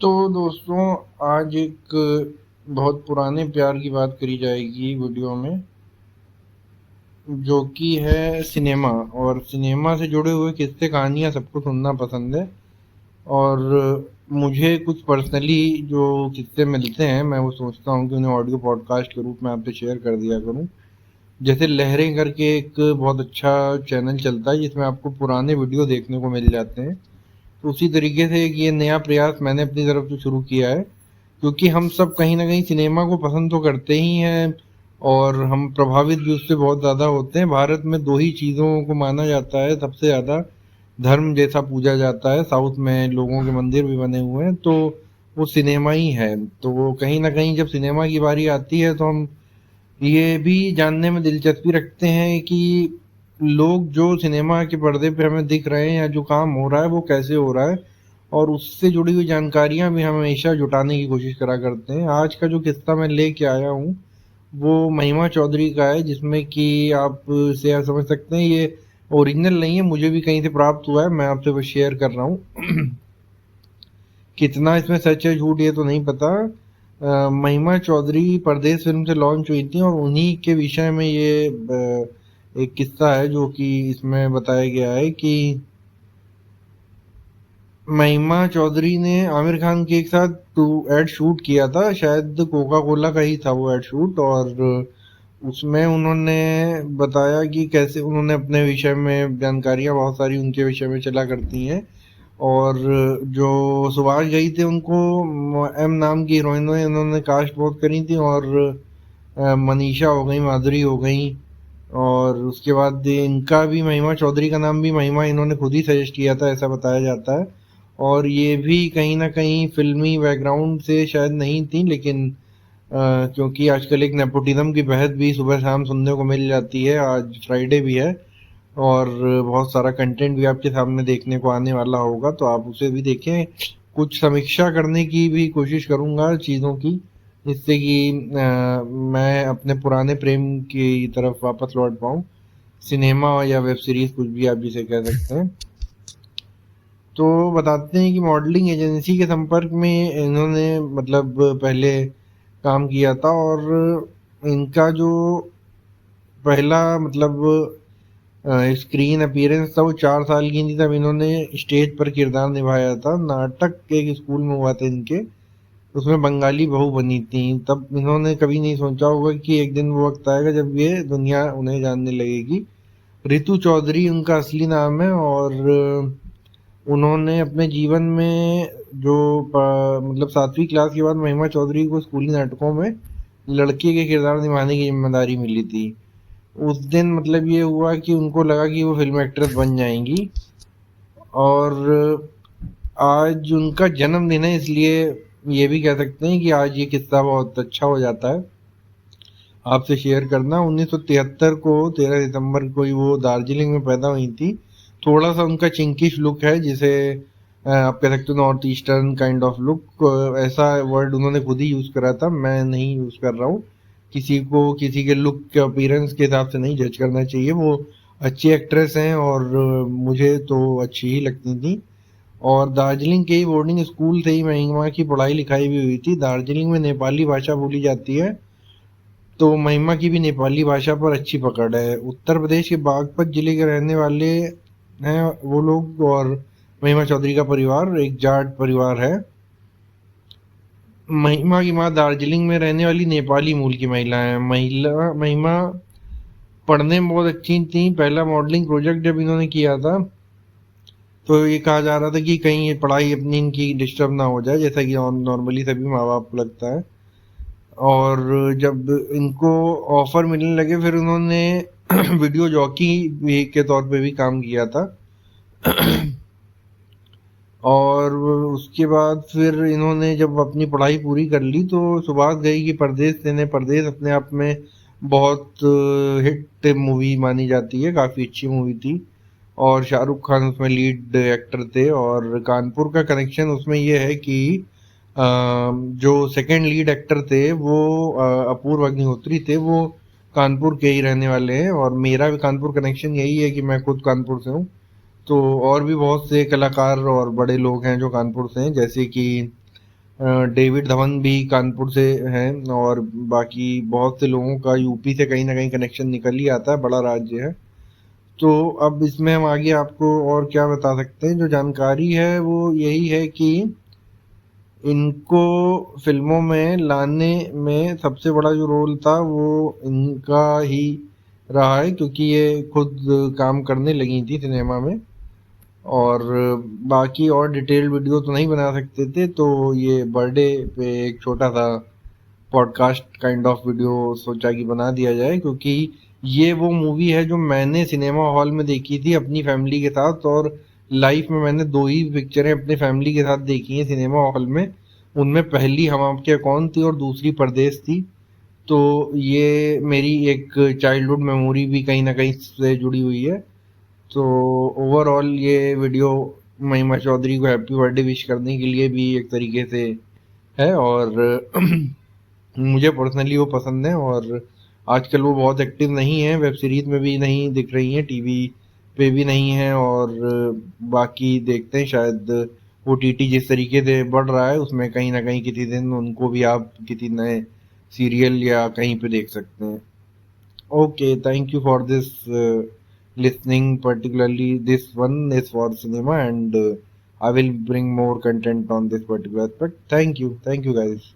तो दोस्तों, आज एक बहुत पुराने प्यार की बात करी जाएगी वीडियो में, जो कि है सिनेमा। और सिनेमा से जुड़े हुए किस्से कहानियाँ सबको सुनना पसंद है। और मुझे कुछ पर्सनली जो किस्से मिलते हैं, मैं वो सोचता हूँ कि उन्हें ऑडियो पॉडकास्ट के रूप में आपसे शेयर कर दिया करूँ। जैसे लहरें करके एक बहुत अच्छा चैनल चलता है जिसमें आपको पुराने वीडियो देखने को मिल जाते हैं। तो उसी तरीके से एक ये नया प्रयास मैंने अपनी तरफ से शुरू किया है, क्योंकि हम सब कहीं ना कहीं सिनेमा को पसंद तो करते ही हैं और हम प्रभावित भी उससे बहुत ज़्यादा होते हैं। भारत में दो ही चीज़ों को माना जाता है सबसे ज़्यादा, धर्म जैसा पूजा जाता है। साउथ में लोगों के मंदिर भी बने हुए हैं, तो वो सिनेमा ही है। तो वो कहीं ना कहीं जब सिनेमा की बारी आती है तो हम ये भी जानने में दिलचस्पी रखते हैं कि लोग जो सिनेमा के पर्दे पे हमें दिख रहे हैं या जो काम हो रहा है वो कैसे हो रहा है, और उससे जुड़ी हुई जानकारियां भी हम हमेशा जुटाने की कोशिश करा करते हैं। आज का जो किस्सा मैं लेके आया हूँ वो महिमा चौधरी का है, जिसमें कि आप से आप समझ सकते हैं ये ओरिजिनल नहीं है, मुझे भी कहीं से प्राप्त हुआ है, मैं आपसे बस शेयर कर रहा हूँ। कितना इसमें सच है झूठ ये तो नहीं पता। महिमा चौधरी परदेश फिल्म से लॉन्च हुई थी और उन्हीं के विषय में ये एक किस्सा है जो कि इसमें बताया गया है कि महिमा चौधरी ने आमिर खान के एक साथ टू एड शूट किया था, शायद कोका कोला का ही था वो एड शूट। और उसमें उन्होंने बताया कि कैसे उन्होंने अपने विषय में जानकारियां बहुत सारी उनके विषय में चला करती हैं। और जो सुभाष घई थे उनको एम नाम की हीरोइनों ने उन्होंने कास्ट बहुत करी थी, और मनीषा हो गई, माधुरी हो गई। और उसके बाद इनका भी महिमा चौधरी का नाम भी महिमा इन्होंने खुद ही सजेस्ट किया था, ऐसा बताया जाता है। और ये भी कहीं ना कहीं फिल्मी बैकग्राउंड से शायद नहीं थी, लेकिन क्योंकि आजकल एक नेपोटिज्म की बहस भी सुबह शाम सुनने को मिल जाती है, आज फ्राइडे भी है और बहुत सारा कंटेंट भी आपके सामने देखने को आने वाला होगा, तो आप उसे भी देखें। कुछ समीक्षा करने की भी कोशिश करूंगा चीज़ों की, जिससे कि मैं अपने पुराने प्रेम की तरफ वापस लौट पाऊँ। सिनेमा या वेब सीरीज कुछ भी आप जिसे कह सकते हैं। तो बताते हैं कि मॉडलिंग एजेंसी के संपर्क में इन्होंने मतलब पहले काम किया था, और इनका जो पहला मतलब स्क्रीन अपीयरेंस था वो 4 साल की थी, तब इन्होंने स्टेज पर किरदार निभाया था। नाटक एक स्कूल में हुआ था इनके, उसमें बंगाली बहू बनी थी। तब इन्होंने कभी नहीं सोचा होगा कि एक दिन वो वक्त आएगा जब ये दुनिया उन्हें जानने लगेगी। रितु चौधरी उनका असली नाम है, और उन्होंने अपने जीवन में जो मतलब 7वीं क्लास के बाद महिमा चौधरी को स्कूली नाटकों में लड़के के किरदार निभाने की जिम्मेदारी मिली थी। उस दिन मतलब ये हुआ कि उनको लगा कि वो फिल्म एक्ट्रेस बन जाएंगी। और आज उनका जन्मदिन है, इसलिए ये भी कह सकते हैं कि आज ये किस्सा बहुत अच्छा हो जाता है आपसे शेयर करना। 1973 को 13 सितंबर को ही वो दार्जिलिंग में पैदा हुई थी। थोड़ा सा उनका चिंकिश लुक है, जिसे आप कह सकते हो north eastern kind of look, ऐसा वर्ड उन्होंने खुद ही यूज करा था, मैं नहीं यूज कर रहा हूँ। किसी को किसी के लुक के अपीयरेंस के हिसाब से नहीं जज करना चाहिए। वो अच्छी एक्ट्रेस हैं और मुझे तो अच्छी ही लगती थी। और दार्जिलिंग के ही बोर्डिंग स्कूल से ही महिमा की पढ़ाई लिखाई भी हुई थी। दार्जिलिंग में नेपाली भाषा बोली जाती है, तो महिमा की भी नेपाली भाषा पर अच्छी पकड़ है। उत्तर प्रदेश के बागपत जिले के रहने वाले हैं वो लोग, और महिमा चौधरी का परिवार एक जाट परिवार है। महिमा की माँ दार्जिलिंग में रहने वाली नेपाली मूल की महिला है। महिमा पढ़ने में बहुत अच्छी थी। पहला मॉडलिंग प्रोजेक्ट जब इन्होंने किया था तो ये कहा जा रहा था कि कहीं ये पढ़ाई अपनी इनकी डिस्टर्ब ना हो जाए, जैसा कि नॉर्मली सभी माँ बाप को लगता है। और जब इनको ऑफर मिलने लगे फिर उन्होंने वीडियो जॉकी भी के तौर पे भी काम किया था। और उसके बाद फिर इन्होंने जब अपनी पढ़ाई पूरी कर ली तो सुभाष घई की परदेश सेने परदेश अपने आप में बहुत हिट मूवी मानी जाती है, काफ़ी अच्छी मूवी थी। और शाहरुख खान उसमें लीड एक्टर थे। और कानपुर का कनेक्शन उसमें ये है कि जो सेकंड लीड एक्टर थे वो अपूर्व अग्निहोत्री थे, वो कानपुर के ही रहने वाले हैं। और मेरा भी कानपुर कनेक्शन यही है कि मैं खुद कानपुर से हूँ। तो और भी बहुत से कलाकार और बड़े लोग हैं जो कानपुर से हैं, जैसे कि डेविड धवन भी कानपुर से हैं और बाकी बहुत से लोगों का यूपी से कहीं ना कहीं कनेक्शन निकल ही आता है, बड़ा राज्य है। तो अब इसमें हम आगे आपको और क्या बता सकते हैं, जो जानकारी है वो यही है कि इनको फिल्मों में लाने में सबसे बड़ा जो रोल था वो इनका ही रहा है, क्योंकि ये खुद काम करने लगी थी सिनेमा में। और बाकी और डिटेल्ड वीडियो तो नहीं बना सकते थे, तो ये बर्थडे पे एक छोटा सा पॉडकास्ट काइंड ऑफ वीडियो सोचा कि बना दिया जाए, क्योंकि ये वो मूवी है जो मैंने सिनेमा हॉल में देखी थी अपनी फैमिली के साथ। और लाइफ में मैंने दो ही पिक्चरें अपनी फैमिली के साथ देखी हैं सिनेमा हॉल में। उनमें पहली हम आपके कौन थी और दूसरी परदेश थी। तो ये मेरी एक चाइल्डहुड मेमोरी भी कहीं ना कहीं से जुड़ी हुई है। तो ओवरऑल ये वीडियो महिमा चौधरी को हैप्पी बर्थडे विश करने के लिए भी एक तरीके से है। और मुझे पर्सनली वो पसंद है। और आजकल वो बहुत एक्टिव नहीं है, वेब सीरीज में भी नहीं दिख रही हैं, टीवी पे भी नहीं है। और बाकी देखते हैं, शायद ओटीटी जिस तरीके से बढ़ रहा है उसमें कहीं ना कहीं किसी दिन उनको भी आप किसी नए सीरियल या कहीं पे देख सकते हैं। Okay, thank you for this listening. Particularly this one is for cinema, and I will bring more content on this particular aspect. Thank you guys.